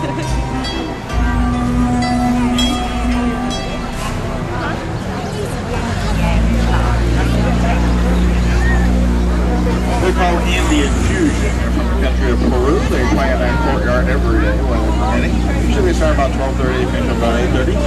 They're called Indian Fusion. They're from the country of Peru. They play in that courtyard every day while they're permitting. Usually they start about 12:30, finish about 8:30.